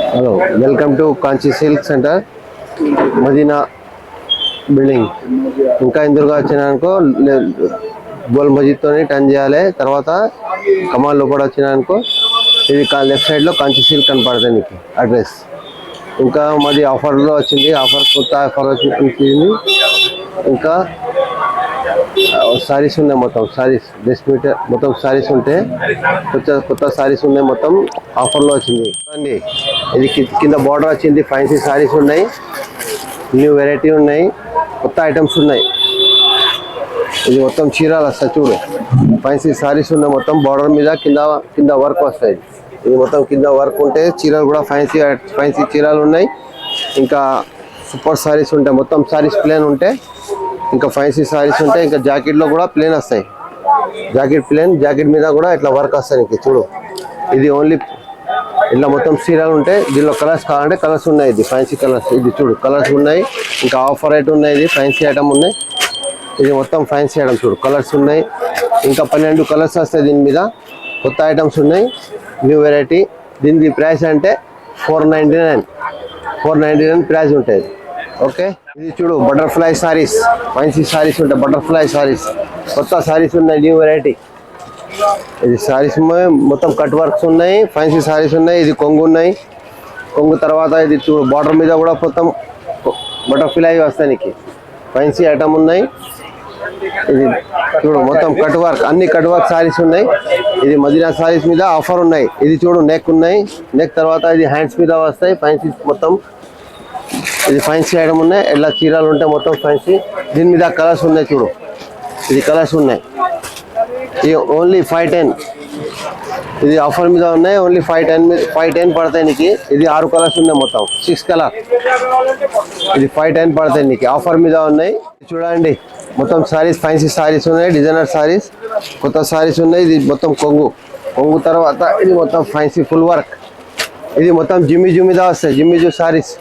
Hello, welcome to Kanchi silk centre Madina building. ఇంకా ఎదురుగా వచ్చినానుకో goal మజీద్తో turn చేయాలి. తర్వాత కమాల్ లోపల వచ్చినానుకో ఇది లెఫ్ట్ సైడ్లో కాంచీ సిల్క్ కనపడుతుంది నీకు అడ్రస్. ఇంకా మాది ఆఫర్లో వచ్చింది, కొత్త ఆఫర్ వచ్చింది. ఇంకా సారీస్ ఉన్నాయి, మొత్తం సారీస్ డ్రెస్ మీటర్ మొత్తం సారీస్ ఉంటాయి. కొత్త సారీస్ ఉన్నాయి, మొత్తం ఆఫర్లో వచ్చింది. ఇది కింద బార్డర్ వచ్చింది, ఫ్యాన్సీ సారీస్ ఉన్నాయి, న్యూ వెరైటీ ఉన్నాయి, కొత్త ఐటమ్స్ ఉన్నాయి. ఇది మొత్తం చీరాలు వస్తాయి చూడు, ఫ్యాన్సీ సారీస్ ఉన్నాయి. మొత్తం బార్డర్ మీద కింద వర్క్ వస్తాయి. ఇది మొత్తం కింద వర్క్ ఉంటే చీరలు కూడా ఫ్యాన్సీ చీరలు ఉన్నాయి. ఇంకా సూపర్ సారీస్ ఉంటాయి, మొత్తం సారీస్ ప్లేన్ ఉంటాయి. ఇంకా ఫ్యాన్సీ సారీస్ ఉంటాయి. ఇంకా జాకెట్లో కూడా ప్లేన్ వస్తాయి, జాకెట్ మీద కూడా ఇట్లా వర్క్ వస్తాయి నీకు చూడు. ఇది ఓన్లీ ఇట్లా మొత్తం చీరలు ఉంటాయి. దీనిలో కలర్స్ కావాలంటే కలర్స్ ఉన్నాయి. ఇది ఫ్యాన్సీ కలర్స్, ఇది చూడు కలర్స్ ఉన్నాయి. ఇంకా ఆఫర్ ఐటమ్ ఉన్నాయి, ఇది ఫ్యాన్సీ ఐటమ్ ఉన్నాయి. ఇది మొత్తం ఫ్యాన్సీ ఐటమ్ చూడు, కలర్స్ ఉన్నాయి. ఇంకా 12 కలర్స్ వస్తాయి దీని మీద. కొత్త ఐటమ్స్ ఉన్నాయి, న్యూ వెరైటీ. దీనికి ప్రైస్ అంటే 499 ప్రైస్ ఉంటుంది. ఓకే, ఇది చూడు బటర్ఫ్లై సారీస్, ఫ్యాన్సీ సారీస్ ఉంటాయి. బటర్ఫ్లై సారీస్ కొత్త సారీస్ ఉన్నాయి, న్యూ వెరైటీ. ఇది సారీస్ మొత్తం కట్ వర్క్స్ ఉన్నాయి, ఫ్యాన్సీ సారీస్ ఉన్నాయి. ఇది కొంగు ఉన్నాయి, కొంగు తర్వాత ఇది చూడు బార్డర్ మీద కూడా మొత్తం బటర్ఫ్లై వస్తాయి నీకు. ఫ్యాన్సీ ఐటమ్ ఉన్నాయి. ఇది చూడు మొత్తం కట్ వర్క్, అన్ని కట్ వర్క్ సారీస్ ఉన్నాయి. ఇది మదీనా సారీస్ మీద ఆఫర్ ఉన్నాయి. ఇది చూడు నెక్ ఉన్నాయి, నెక్ తర్వాత ఇది హ్యాండ్స్ మీద వస్తాయి. ఫ్యాన్సీ మొత్తం ఇది ఫ్యాన్సీ ఐటమ్ ఉన్నాయి. ఎలా చీరలు ఉంటాయి మొత్తం ఫ్యాన్సీ. దీని మీద కలర్స్ ఉన్నాయి చూడు, ఇది కలర్స్ ఉన్నాయి. ఇది ఓన్లీ 510, ఇది ఆఫర్ మీద ఉన్నాయి. ఓన్లీ 510 పడతాయి నీకు. ఇది 6 కలర్స్ ఉన్నాయి, మొత్తం 6 కలర్. ఇది 510 పడతాయి నీకు, ఆఫర్ మీద ఉన్నాయి. చూడండి మొత్తం సారీస్, ఫ్యాన్సీ సారీస్ ఉన్నాయి, డిజైనర్ సారీస్, కొత్త సారీస్ ఉన్నాయి. ఇది మొత్తం కొంగు తర్వాత ఇది మొత్తం ఫ్యాన్సీ ఫుల్ వర్క్. ఇది మొత్తం జిమ్మిజూ మీద వస్తాయి, జిమ్మిజూ సారీస్.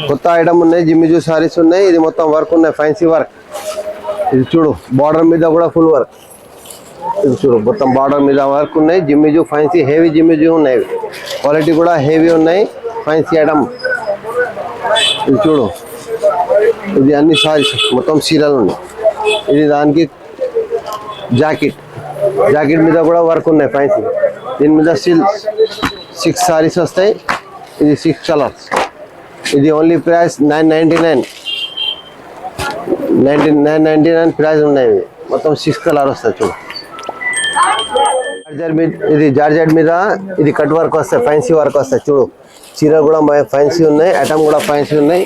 కొత్త ఐటమ్ ఉన్నాయి, జిమ్మిజూ సారీస్ ఉన్నాయి. ఇది మొత్తం వర్క్ ఉన్నాయి, ఫ్యాన్సీ వర్క్. ఇది చూడు బార్డర్ మీద కూడా ఫుల్ వర్క్. ఇది చూడు మొత్తం బార్డర్ మీద వర్క్ ఉన్నాయి. జిమ్మిజూ ఫ్యాన్సీ హెవీ జిమ్మిజూ ఉన్నాయి, క్వాలిటీ కూడా హెవీ ఉన్నాయి, ఫ్యాన్సీ ఐటమ్. ఇది చూడు, ఇది అన్ని సారీస్ మొత్తం చీరలు ఉన్నాయి. ఇది దానికి జాకెట్ మీద కూడా వర్క్ ఉన్నాయి, ఫ్యాన్సీ. దీని మీద 6 సారీస్ వస్తాయి. ఇది 6 కలర్స్. ఇది ఓన్లీ ప్రైస్ 999 ప్రైస్ ఉన్నాయి. మొత్తం 6 కలర్ వస్తాయి చూడు. ఇది జార్జెట్ మీద ఇది కట్ వర్క్ వస్తాయి, ఫ్యాన్సీ వర్క్ వస్తాయి చూడు. చీర కూడా ఫ్యాన్సీ ఉన్నాయి, ఐటమ్ కూడా ఫ్యాన్సీ ఉన్నాయి.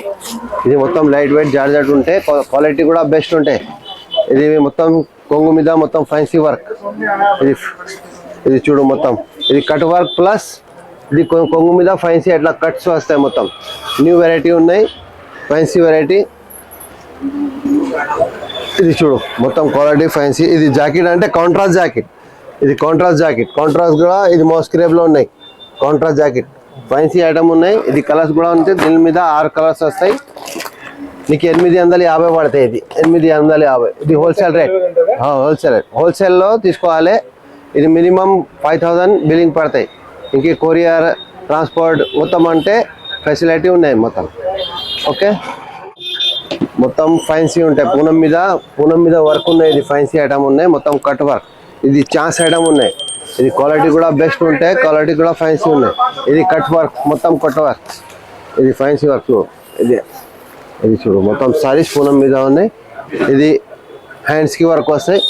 ఇది మొత్తం లైట్ వెయిట్ జార్జెట్ ఉంటాయి, క్వాలిటీ కూడా బెస్ట్ ఉంటాయి. ఇది మొత్తం కొంగు మీద మొత్తం ఫ్యాన్సీ వర్క్. ఇది చూడు మొత్తం ఇది కట్ వర్క్ ప్లస్ ఇది కొంగు మీద ఫ్యాన్సీ అట్లా కట్స్ వస్తాయి. మొత్తం న్యూ వెరైటీ ఉన్నాయి, ఫ్యాన్సీ వెరైటీ. ఇది చూడు మొత్తం క్వాలిటీ ఫ్యాన్సీ. ఇది జాకెట్ అంటే కాంట్రాస్ట్ జాకెట్. ఇది కాంట్రాస్ట్ కూడా ఇది మోస్క్రేబ్లో ఉన్నాయి. కాంట్రాస్ట్ జాకెట్ ఫ్యాన్సీ ఐటమ్ ఉన్నాయి. ఇది కలర్స్ కూడా ఉంటాయి. దీని మీద 6 కలర్స్ వస్తాయి నీకు. 850 పడతాయి. ఇది 850. ఇది హోల్సేల్ రేట్, హోల్సేల్లో తీసుకోవాలి. ఇది మినిమం 5000 బిల్లింగ్ పడతాయి. ఇంక కొరియర్ ట్రాన్స్పోర్ట్ మొత్తం అంటే ఫెసిలిటీ ఉన్నాయి మొత్తం. ఓకే, మొత్తం ఫ్యాన్సీ ఉంటాయి. పూనం మీద వర్క్ ఉన్నాయి. ఇది ఫ్యాన్సీ ఐటమ్ ఉన్నాయి, మొత్తం కట్ వర్క్. ఇది ఛాన్స్ ఐటమ్ ఉన్నాయి. ఇది క్వాలిటీ కూడా బెస్ట్ ఉంటాయి, క్వాలిటీ కూడా ఫ్యాన్సీ ఉన్నాయి. ఇది కట్ వర్క్, మొత్తం కట్ వర్క్. ఇది ఫ్యాన్సీ వర్క్ చూడు. ఇది చూడు మొత్తం సారీస్ పూనం మీద ఉన్నాయి. ఇది హ్యాండ్స్కి వర్క్ వస్తాయి.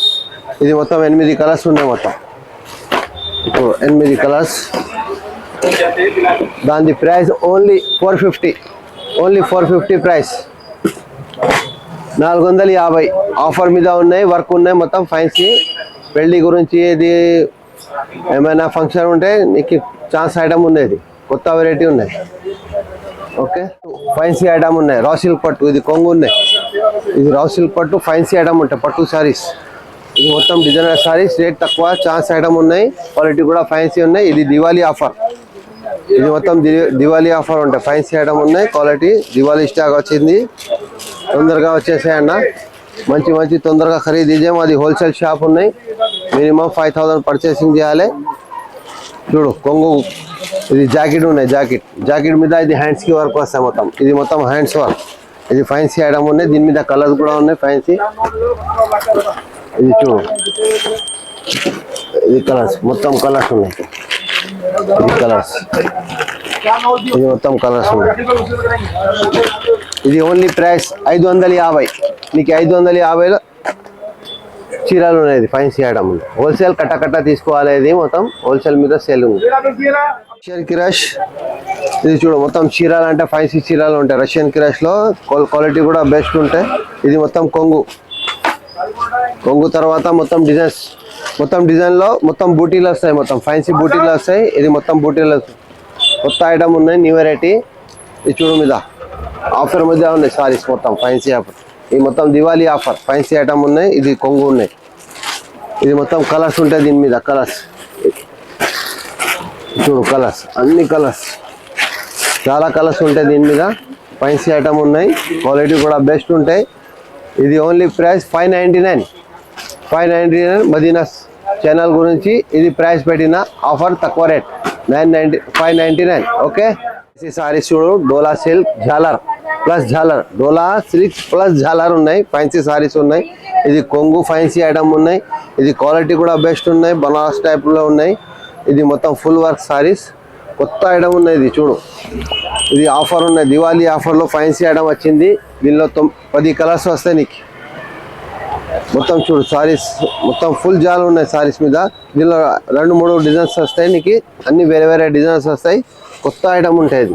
ఇది మొత్తం 8 కలర్స్ ఉన్నాయి. మొత్తం 8 కలర్స్. దాని ప్రైస్ ఓన్లీ 450 ప్రైస్. 450 ఆఫర్ మీద ఉన్నాయి, వర్క్ ఉన్నాయి, మొత్తం ఫ్యాన్సీ. పెళ్లి గురించి ఇది ఏమైనా ఫంక్షన్ ఉంటే నీకు ఛాన్స్ ఐటమ్ ఉండేది, కొత్త వెరైటీ ఉన్నాయి. ఓకే, ఫ్యాన్సీ ఐటమ్ ఉన్నాయి. రా సిల్క్ పట్టు, ఇది కొంగు ఉన్నాయి. ఇది రా సిల్క్ పట్టు ఫ్యాన్సీ ఐటమ్ ఉంటాయి, పట్టు సారీస్. ఇది మొత్తం డిజైనర్ సారీస్, రేట్ తక్కువ, ఛాన్స్ ఐటమ్ ఉన్నాయి, క్వాలిటీ కూడా ఫ్యాన్సీ ఉన్నాయి. ఇది దివాళీ ఆఫర్. ఇది మొత్తం దివాళీ ఆఫర్ ఉంటాయి, ఫ్యాన్సీ ఐటమ్ ఉన్నాయి, క్వాలిటీ. దివాళీ స్టాక్ వచ్చింది, తొందరగా వచ్చేసాయన్న. మంచి తొందరగా ఖరీదు. మాది హోల్సేల్ షాప్ ఉన్నాయి. మినిమం 5000 పర్చేసింగ్ చేయాలి. చూడు కొంగు, ఇది జాకెట్ ఉన్నాయి, జాకెట్ మీద ఇది హ్యాండ్స్ కి వర్క్ వస్తాయి మొత్తం, ఇది మొత్తం హ్యాండ్స్ వర్క్. ఇది ఫ్యాన్సీ ఐటమ్ ఉన్నాయి, దీని మీద కలర్స్ కూడా ఉన్నాయి ఫ్యాన్సీ. ఇది చూడు, ఇది కలర్స్ మొత్తం కలర్స్ ఉన్నాయి, ఇది కలర్స్, ఇది మొత్తం కలర్స్ ఉన్నాయి. ఇది ఓన్లీ ప్రైస్ 550. నీకు 550లో చీరలు ఉన్నాయి. ఇది ఫ్యాన్సీ ఐటమ్ ఉంది, హోల్సేల్ కట్ట తీసుకోవాలి. ఇది మొత్తం హోల్సేల్ మీద సేల్ ఉంది. రష్యన్ కిరాష్, ఇది చూడు మొత్తం చీరలు అంటే ఫ్యాన్సీ చీరలు ఉంటాయి. రష్యన్ కిరాష్ లో క్వాలిటీ కూడా బెస్ట్ ఉంటాయి. ఇది మొత్తం కొంగు తర్వాత మొత్తం డిజైన్స్, మొత్తం డిజైన్ లో మొత్తం బూటీలు వస్తాయి, మొత్తం ఫ్యాన్సీ బూటీలు వస్తాయి. ఇది మొత్తం బూటీలు కొత్త ఐటమ్ ఉన్నాయి, న్యూ వెరైటీ. ఇది చూడు మీద ఆఫర్ మీద ఉన్నాయి సారీస్, మొత్తం ఫ్యాన్సీ ఆఫర్. ఇది మొత్తం దివాళీ ఆఫర్, ఫ్యాన్సీ ఐటమ్ ఉన్నాయి. ఇది కొంగు ఉన్నాయి. ఇది మొత్తం కలర్స్ ఉంటాయి, దీని మీద కలర్స్ చూడు, కలర్స్ అన్ని కలర్స్, చాలా కలర్స్ ఉంటాయి దీని మీద. ఫ్యాన్సీ ఐటమ్ ఉన్నాయి, క్వాలిటీ కూడా బెస్ట్ ఉంటాయి. ఇది ఓన్లీ ప్రైస్ 599 మదీనా ఛానల్ గురించి ఇది ప్రైస్ పెట్టిన ఆఫర్, తక్కువ రేట్ 599. ఓకే. ఈ సారీస్ చూడు, డోలా సిల్క్ జాలర్ ప్లస్ జాలర్, డోలా సిల్క్ ప్లస్ జాలర్ ఉన్నాయి, ఫ్యాన్సీ సారీస్ ఉన్నాయి. ఇది కొంగు ఫ్యాన్సీ ఐటమ్ ఉన్నాయి. ఇది క్వాలిటీ కూడా బెస్ట్ ఉన్నాయి, బనారస్ టైప్ లో ఉన్నాయి. ఇది మొత్తం ఫుల్ వర్క్ సారీస్, కొత్త ఐటమ్ ఉన్నాయి. ఇది చూడు, ఇది ఆఫర్ ఉన్నాయి, దివాళీ ఆఫర్ లో ఫ్యాన్సీ ఐటమ్ వచ్చింది. దీనిలో 10 కలర్స్ వస్తాయి నీకు. మొత్తం చూడు సారీస్, మొత్తం ఫుల్ జాలు ఉన్నాయి సారీస్ మీద. దీనిలో 2-3 డిజైన్స్ వస్తాయి నీకు, అన్ని వేరే డిజైన్స్ వస్తాయి, కొత్త ఐటమ్ ఉంటాయి.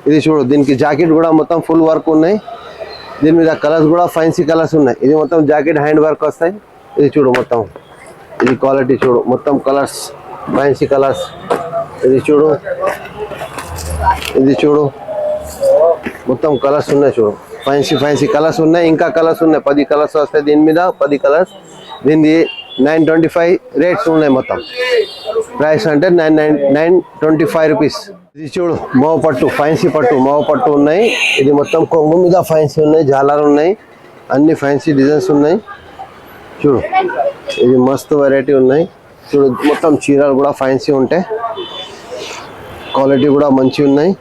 ఇది చూడు, దీనికి జాకెట్ కూడా మొత్తం ఫుల్ వర్క్ ఉన్నాయి. దీని మీద కలర్స్ కూడా ఫ్యాన్సీ కలర్స్ ఉన్నాయి. ఇది మొత్తం జాకెట్ హ్యాండ్ వర్క్ వస్తాయి. ఇది చూడు మొత్తం, ఇది క్వాలిటీ చూడు, మొత్తం కలర్స్ ఫ్యాన్సీ కలర్స్. ఇది చూడు, ఇది చూడు, మొత్తం కలర్స్ ఉన్నాయి చూడు, ఫ్యాన్సీ కలర్స్ ఉన్నాయి. ఇంకా కలర్స్ ఉన్నాయి, 10 కలర్స్ వస్తాయి దీని మీద, 10 కలర్స్. దీనిది 925 రేట్స్ ఉన్నాయి. మొత్తం ప్రైస్ అంటే 925 రూపీస్. ఇది చూడు మోవ పట్టు, ఫ్యాన్సీ పట్టు, మోవ పట్టు ఉన్నాయి. ఇది మొత్తం కొంగు మీద ఫ్యాన్సీ ఉన్నాయి, జాలర్ ఉన్నాయి, అన్ని ఫ్యాన్సీ డిజైన్స్ ఉన్నాయి. చూడు, ఇది మస్తు వెరైటీ ఉన్నాయి. చూడు మొత్తం చీరలు కూడా ఫ్యాన్సీ ఉంటాయి, క్వాలిటీ కూడా మంచిగా ఉన్నాయి.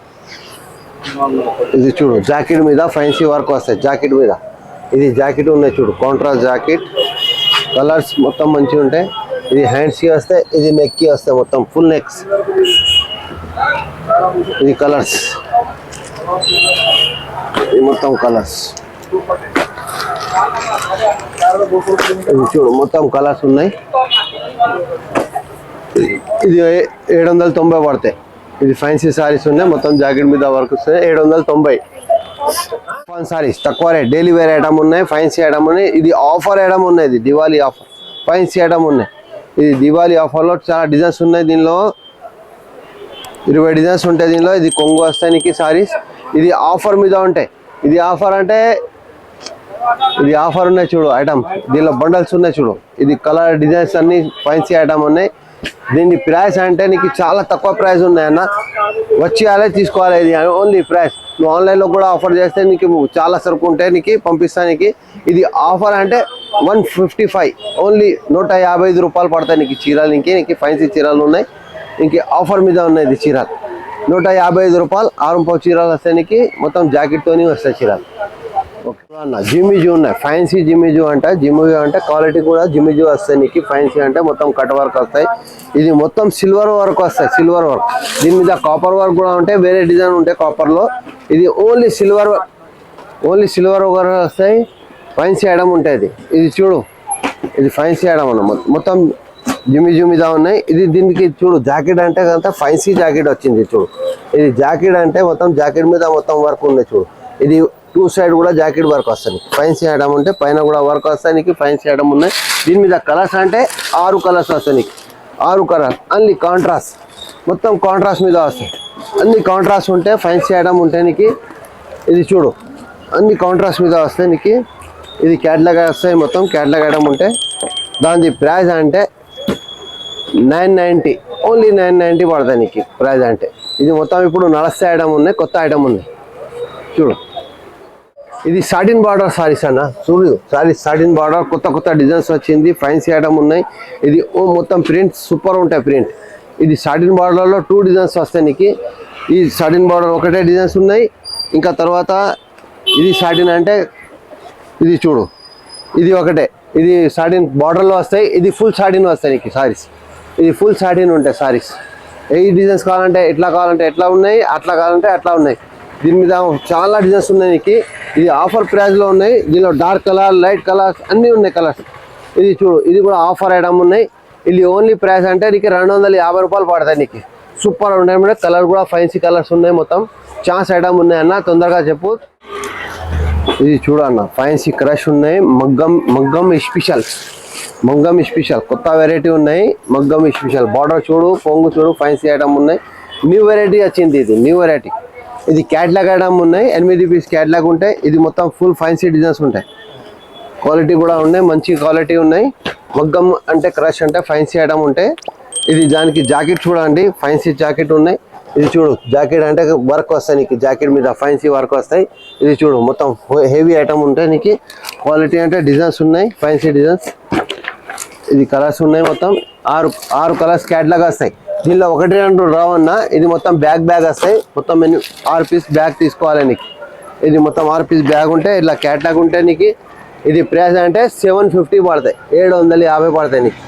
ఇది చూడు, జాకెట్ మీద ఫ్యాన్సీ వర్క్ వస్తాయి, జాకెట్ మీద. ఇది జాకెట్ ఉన్నాయి చూడు, కాంట్రాస్ట్ జాకెట్, కలర్స్ మొత్తం మంచిగా ఉంటాయి. ఇది హ్యాండ్స్కి వస్తాయి, ఇది నెక్కి వస్తాయి, మొత్తం ఫుల్ నెక్స్. ఇది కలర్స్, ఇది మొత్తం కలర్స్. ఇది చూడు మొత్తం కలర్స్ ఉన్నాయి. ఇది 790 పడతాయి. ఇది ఫ్యాన్సీ సారీస్ ఉన్నాయి, మొత్తం జాకెట్ మీద వర్క్ వస్తాయి. 790 సారీస్, తక్కువ రేట్. డైలీ వేర్ ఐటమ్ ఉన్నాయి, ఫ్యాన్సీ ఐటమ్ ఉన్నాయి. ఇది ఆఫర్ ఐటమ్ ఉన్నాయి, ఇది దివాళీ ఆఫర్ ఫ్యాన్సీ ఐటమ్ ఉన్నాయి. ఇది దివాళీ ఆఫర్లో చాలా డిజైన్స్ ఉన్నాయి. దీనిలో 20 డిజైన్స్ ఉంటాయి దీనిలో. ఇది కొంగు వస్తాయి నీకు సారీస్. ఇది ఆఫర్ మీద ఉంటాయి. ఇది ఆఫర్ అంటే ఇది ఆఫర్ ఉన్నాయి చూడు ఐటమ్, దీనిలో బండల్స్ ఉన్నాయి చూడు. ఇది కలర్ డిజైన్స్ అన్ని ఫ్యాన్సీ ఐటమ్ ఉన్నాయి. దీని ప్రైస్ అంటే నీకు చాలా తక్కువ ప్రైస్ ఉన్నాయన్న, వచ్చి అలా తీసుకోవాలి. ఇది ఓన్లీ ప్రైస్. నువ్వు ఆన్లైన్లో కూడా ఆఫర్ చేస్తే నీకు చాలా సరుకు ఉంటాయి, నీకు పంపిస్తానికి. ఇది ఆఫర్ అంటే 155, ఓన్లీ 155 రూపాయలు పడతాయి నీకు చీరలు. నీకు ఫ్యాన్సీ చీరలు ఉన్నాయి, ఇంక ఆఫర్ మీద ఉన్నాయి. ఇది చీరలు 155 రూపాయలు, 6 చీరలు వస్తాయి నీకు, మొత్తం జాకెట్తోని వస్తాయి చీరలు. ఓకే అన్న, జిమ్మిజు ఉన్నాయి, ఫ్యాన్సీ జిమ్మిజు అంటే క్వాలిటీ కూడా జిమ్మిజు వస్తాయి నీకు. ఫ్యాన్సీ అంటే మొత్తం కట్ వర్క్ వస్తాయి. ఇది మొత్తం సిల్వర్ వర్క్ వస్తాయి, సిల్వర్ వర్క్. దీని మీద కాపర్ వర్క్ కూడా ఉంటాయి, వేరే డిజైన్ ఉంటాయి కాపర్లో. ఇది ఓన్లీ సిల్వర్ వర్క్ వస్తాయి, ఫ్యాన్సీ ఐటమ్ ఉంటుంది. ఇది చూడు, ఇది ఫ్యాన్సీ ఐటమ్ అన్న, మొత్తం జిమ్మిజు మీద ఉన్నాయి. ఇది దీనికి చూడు, జాకెట్ అంటే అంతా ఫ్యాన్సీ జాకెట్ వచ్చింది చూడు. ఇది జాకెట్ అంటే మొత్తం జాకెట్ మీద మొత్తం వర్క్ ఉంది చూడు. ఇది 2 సైడ్ కూడా జాకెట్ వర్క్ వస్తుంది. ఫ్యాన్సీ ఐటమ్ ఉంటే పైన కూడా వర్క్ వస్తాయి నీకు, ఫ్యాన్సీ ఐటమ్ ఉన్నాయి. దీని మీద కలర్స్ అంటే 6 కలర్స్ వస్తాయి నీకు, 6 కలర్ అన్ని కాంట్రాస్ట్, మొత్తం కాంట్రాస్ట్ మీద వస్తాయి. అన్ని కాంట్రాస్ట్ ఉంటే ఫ్యాన్సీ ఐటమ్ ఉంటాయి నీకు. ఇది చూడు, అన్ని కాంట్రాస్ట్ మీద వస్తాయి నీకు. ఇది క్యాటలాగ్ వస్తాయి, మొత్తం క్యాటలాగ్ ఐటమ్ ఉంటాయి. దాని ప్రైస్ అంటే 990, ఓన్లీ 990 పడతాయి నీకు ప్రైస్ అంటే. ఇది మొత్తం ఇప్పుడు నడుస్తే ఐటమ్ ఉన్నాయి, కొత్త ఐటమ్ ఉంది చూడు. ఇది సాటిన్ బార్డర్ సారీస్ అన్న, చూడు సారీస్ సాటిన్ బార్డర్, కొత్త డిజైన్స్ వచ్చింది, ఫ్యాన్సీ ఐటమ్ ఉన్నాయి. ఇది మొత్తం ప్రింట్ సూపర్ ఉంటాయి ప్రింట్. ఇది సాటిన్ బార్డర్లో 2 డిజైన్స్ వస్తాయి నీకు. ఈ సాటిన్ బార్డర్ ఒకటే డిజైన్స్ ఉన్నాయి. ఇంకా తర్వాత ఇది సాటిన్ అంటే ఇది చూడు, ఇది ఒకటే, ఇది సాటిన్ బార్డర్లో వస్తాయి. ఇది ఫుల్ సాటిన్ వస్తాయి నీకు సారీస్. ఇది ఫుల్ సాటిన్ ఉంటాయి సారీస్. ఏ డిజైన్స్ కావాలంటే ఎట్లా ఉన్నాయి, అట్లా కావాలంటే అట్లా ఉన్నాయి. దీని మీద చాలా డిజైన్స్ ఉన్నాయి నీకు. ఇది ఆఫర్ ప్రైస్లో ఉన్నాయి. దీనిలో డార్క్ కలర్, లైట్ కలర్స్ అన్నీ ఉన్నాయి కలర్స్. ఇది చూడు, ఇది కూడా ఆఫర్ ఐటమ్ ఉన్నాయి. ఇది ఓన్లీ ప్రైస్ అంటే నీకు 250 రూపాయలు పడతాయి నీకు. సూపర్ ఉంటాయి మేడం. కలర్ కూడా ఫైన్సీ కలర్స్ ఉన్నాయి. మొత్తం ఛాన్స్ ఐటమ్ ఉన్నాయి అన్న, తొందరగా చెప్పు. ఇది చూడు అన్న, ఫైన్సీ క్రష్ ఉన్నాయి. మగ్గం స్పెషల్ కొత్త వెరైటీ ఉన్నాయి. మగ్గం స్పెషల్ బార్డర్ చూడు, పొంగు చూడు, ఫైన్సీ ఐటమ్ ఉన్నాయి. న్యూ వెరైటీ వచ్చింది, ఇది న్యూ వెరైటీ. ఇది క్యాట్లాగ్ ఐటమ్ ఉన్నాయి. 8 పీస్ క్యాట్లాగ్ ఉంటాయి. ఇది మొత్తం ఫుల్ ఫైన్సీ డిజైన్స్ ఉంటాయి. క్వాలిటీ కూడా ఉన్నాయి, మంచి క్వాలిటీ ఉన్నాయి. మగ్గం అంటే క్రష్ అంటే ఫైన్సీ ఐటమ్ ఉంటాయి. ఇది దానికి జాకెట్ చూడండి, ఫైన్సీ జాకెట్ ఉన్నాయి. ఇది చూడు, జాకెట్ అంటే వర్క్ వస్తాయి నీకు, జాకెట్ మీద ఫైన్సీ వర్క్ వస్తాయి. ఇది చూడు, మొత్తం హెవీ ఐటమ్ ఉంటాయి నీకు. క్వాలిటీ అంటే డిజైన్స్ ఉన్నాయి, ఫైన్సీ డిజైన్స్. ఇది కలర్స్ ఉన్నాయి. మొత్తం 6 కలర్స్ క్యాట్లాగ్ వస్తాయి. దీనిలో 1, 2 రావన్నా. ఇది మొత్తం బ్యాగ్ వస్తాయి. మొత్తం 6 పీస్ బ్యాగ్ తీసుకోవాలి నీకు. ఇది మొత్తం 6 పీస్ బ్యాగ్ ఉంటాయి. ఇట్లా క్యాట్లాగ్ ఉంటాయి నీకు. ఇది ప్రైస్ అంటే 750 పడతాయి, 750 పడతాయి నీకు.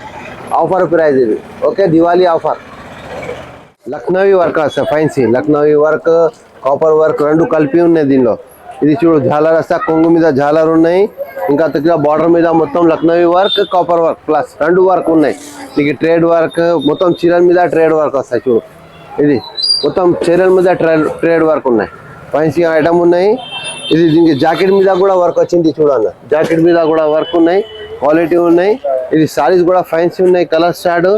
ఆఫర్ ప్రైస్ ఇది. Okay, Diwali offer. Lucknowi work వస్తాయి, fancy Lucknowi work, copper work 2 కలిపి ఉన్నాయి దీనిలో. ఇది చూడు, జాలర్ వస్తా, కొంగు మీద జాలర్ ఉన్నాయి. ఇంకా దగ్గర బార్డర్ మీద మొత్తం Lucknowi work, copper work plus 2 work ఉన్నాయి నీకు. ట్రేడ్ వర్క్ మొత్తం చీరల మీద ట్రేడ్ వర్క్ వస్తాయి చూడు. ఇది మొత్తం చీరల మీద ట్రేడ్ వర్క్ ఉన్నాయి. ఫైన్సీ ఐటమ్ ఉన్నాయి. ఇది దీనికి జాకెట్ మీద కూడా వర్క్ వచ్చింది చూడన్న, జాకెట్ మీద కూడా వర్క్ ఉన్నాయి, క్వాలిటీ ఉన్నాయి. ఇది సారీస్ కూడా ఫైన్సీ ఉన్నాయి. కలర్ స్టార్ట్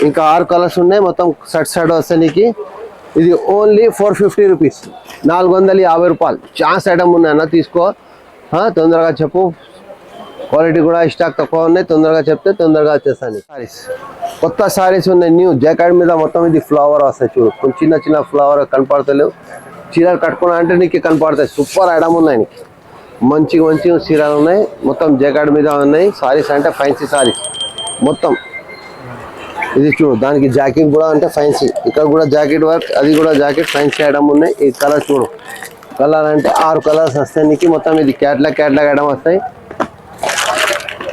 ఇంకా 6 కలర్స్ ఉన్నాయి. మొత్తం షర్ట్ వస్తాయి నీకు. ఇది ఓన్లీ 450 రూపీస్, 450 రూపాయలు. ఛాన్స్ ఐటమ్ ఉన్నాయి అన్న, తీసుకో. తొందరగా చెప్పు. క్వాలిటీ కూడా స్టాక్ తక్కువ ఉన్నాయి. తొందరగా చెప్తే తొందరగా వచ్చేస్తాను. సారీస్ కొత్త సారీస్ ఉన్నాయి. న్యూ జాకెట్ మీద మొత్తం ఇది ఫ్లవర్ వస్తాయి చూడు, కొంచెం చిన్న ఫ్లవర్ కనపడతలేవు. చీరలు కట్టుకున్నా అంటే నీకు కనపడతాయి. సూపర్ ఐటమ్ ఉన్నాయి నీకు. మంచి చీరలు ఉన్నాయి. మొత్తం జాకెట్ మీద ఉన్నాయి. సారీస్ అంటే ఫైన్సీ సారీస్ మొత్తం. ఇది చూడు, దానికి జాకెట్ కూడా అంటే ఫైన్సీ. ఇక్కడ కూడా జాకెట్ వర్క్, అది కూడా జాకెట్ ఫైన్సీ ఐటమ్ ఉన్నాయి. ఈ కలర్ చూడు, కలర్ అంటే 6 కలర్స్ వస్తాయి నీకు. మొత్తం ఇది క్యాట్లాగ్ ఐటమ్ వస్తాయి.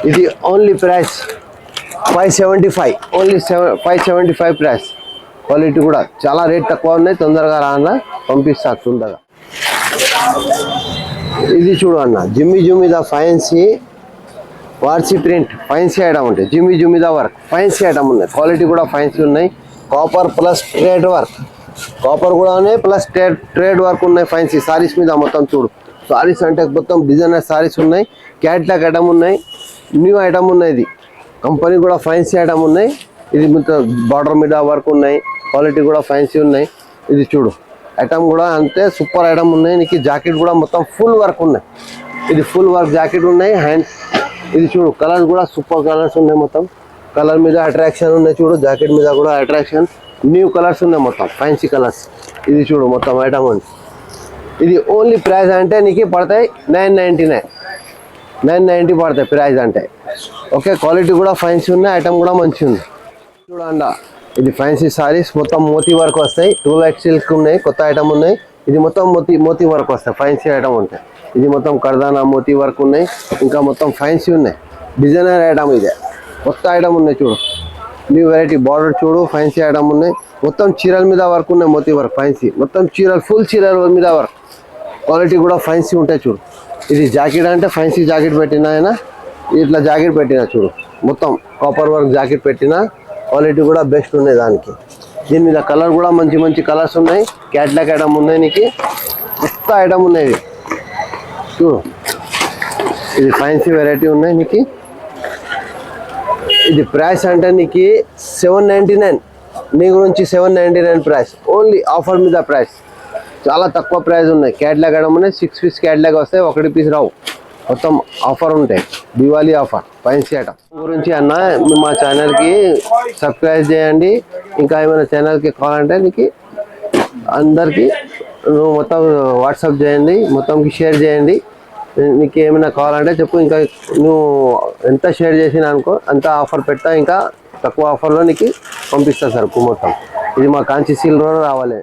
ఇది only price 575, only 575 price. Quality కూడా చాలా రేట్ తక్కువ ఉన్నాయి. తొందరగా రాన్న, పంపిస్తా తొందరగా. ఇది చూడు అన్న, జిమ్మిద ఫైన్సీ వార్సీ ప్రింట్ ఫైన్సీ ఐటమ్ ఉంటాయి. జిమ్మిద వర్క్ ఫైన్సీ ఐటమ్ ఉన్నాయి. క్వాలిటీ కూడా ఫైన్సీ ఉన్నాయి. Copper plus trade work, copper కూడా ఉన్నాయి ప్లస్ ట్రేడ్ వర్క్ ఉన్నాయి. ఫైన్సీ సారీస్ మీద మొత్తం చూడు. సారీస్ అంటే మొత్తం డిజైనర్ సారీస్ ఉన్నాయి. క్యాట్లాగ్ ఐటమ్ ఉన్నాయి. న్యూ ఐటమ్ ఉన్నాయి. ఇది కంపెనీ కూడా ఫైన్సీ ఐటమ్ ఉన్నాయి. ఇది మొత్తం బార్డర్ మీద వర్క్ ఉన్నాయి. క్వాలిటీ కూడా ఫైన్సీ ఉన్నాయి. ఇది చూడు, ఐటమ్ కూడా అంతే సూపర్ ఐటమ్ ఉన్నాయి నీకు. జాకెట్ కూడా మొత్తం ఫుల్ వర్క్ ఉన్నాయి. ఇది ఫుల్ వర్క్ జాకెట్ ఉన్నాయి. హ్యాండ్స్ ఇది చూడు, కలర్స్ కూడా సూపర్ కలర్స్ ఉన్నాయి. మొత్తం కలర్ మీద అట్రాక్షన్ ఉన్నాయి చూడు. జాకెట్ మీద కూడా అట్రాక్షన్, న్యూ కలర్స్ ఉన్నాయి మొత్తం ఫైన్సీ కలర్స్. ఇది చూడు మొత్తం ఐటమ్ ఉంది. ఇది ఓన్లీ ప్రైస్ అంటే నీకు పడతాయి 990 పడతాయి ప్రైస్ అంటే. ఓకే, క్వాలిటీ కూడా ఫైన్సీ ఉన్నాయి. ఐటమ్ కూడా మంచిగా ఉంది చూడండి. ఇది ఫైన్సీ సారీస్ మొత్తం మోతీ వర్క్ వస్తాయి. 2 లైట్ సిల్క్ ఉన్నాయి. కొత్త ఐటమ్ ఉన్నాయి. ఇది మొత్తం మోతీ వర్క్ వస్తాయి. ఫైన్సీ ఐటమ్ ఉంటాయి. ఇది మొత్తం కర్దానా మోతీ వర్క్ ఉన్నాయి. ఇంకా మొత్తం ఫైన్సీ ఉన్నాయి. డిజైనర్ ఐటమ్ ఇదే. కొత్త ఐటమ్ ఉన్నాయి చూడు. న్యూ వెరైటీ బార్డర్ చూడు, ఫైన్సీ ఐటమ్ ఉన్నాయి. మొత్తం చీరల మీద వర్క్ ఉన్నాయి. మోతీ వర్క్ ఫైన్సీ మొత్తం చీరలు, ఫుల్ చీరల మీద వర్క్. క్వాలిటీ కూడా ఫైన్సీ ఉంటాయి చూడు. ఇది జాకెట్ అంటే ఫైన్సీ జాకెట్ పెట్టిన ఆయన ఇట్లా జాకెట్ పెట్టిన చూడు. మొత్తం కాపర్ వర్క్ జాకెట్ పెట్టిన. క్వాలిటీ కూడా బెస్ట్ ఉన్నాయి దానికి. దీని మీద కలర్ కూడా మంచి కలర్స్ ఉన్నాయి. క్యాట్లాగ్ ఐటమ్ ఉన్నాయి నీకు. కొత్త ఐటమ్ ఉన్నాయి చూడు. ఇది ఫైన్సీ వెరైటీ ఉన్నాయి నీకు. ఇది ప్రైస్ అంటే నీకు 799, నీ గురించి 799 ప్రైస్. ఓన్లీ ఆఫర్ మీద ప్రైస్. చాలా తక్కువ ప్రైస్ ఉన్నాయి. క్యాట్లాగ్ ఐటమ్ ఉన్నాయి. 6 పీస్ క్యాట్లాగ్ వస్తాయి, 1 పీస్ రావు. మొత్తం ఆఫర్ ఉంటాయి. దివాళీ ఆఫర్ ఫైన్సీ ఐటమ్ గురించి అన్న. మా ఛానల్కి సబ్స్క్రైబ్ చేయండి. ఇంకా ఏమైనా ఛానల్కి కావాలంటే నీకు అందరికీ నువ్వు మొత్తం వాట్సాప్ చేయండి, మొత్తంకి షేర్ చేయండి. నీకు ఏమైనా కావాలంటే చెప్పు. ఇంకా నువ్వు ఎంత షేర్ చేసినా అనుకో అంత ఆఫర్ పెడతా. ఇంకా తక్కువ ఆఫర్లో నీకు పంపిస్తా సరుకు మొత్తం. ఇది మా కాంచి సిల్వర్ రావాలి.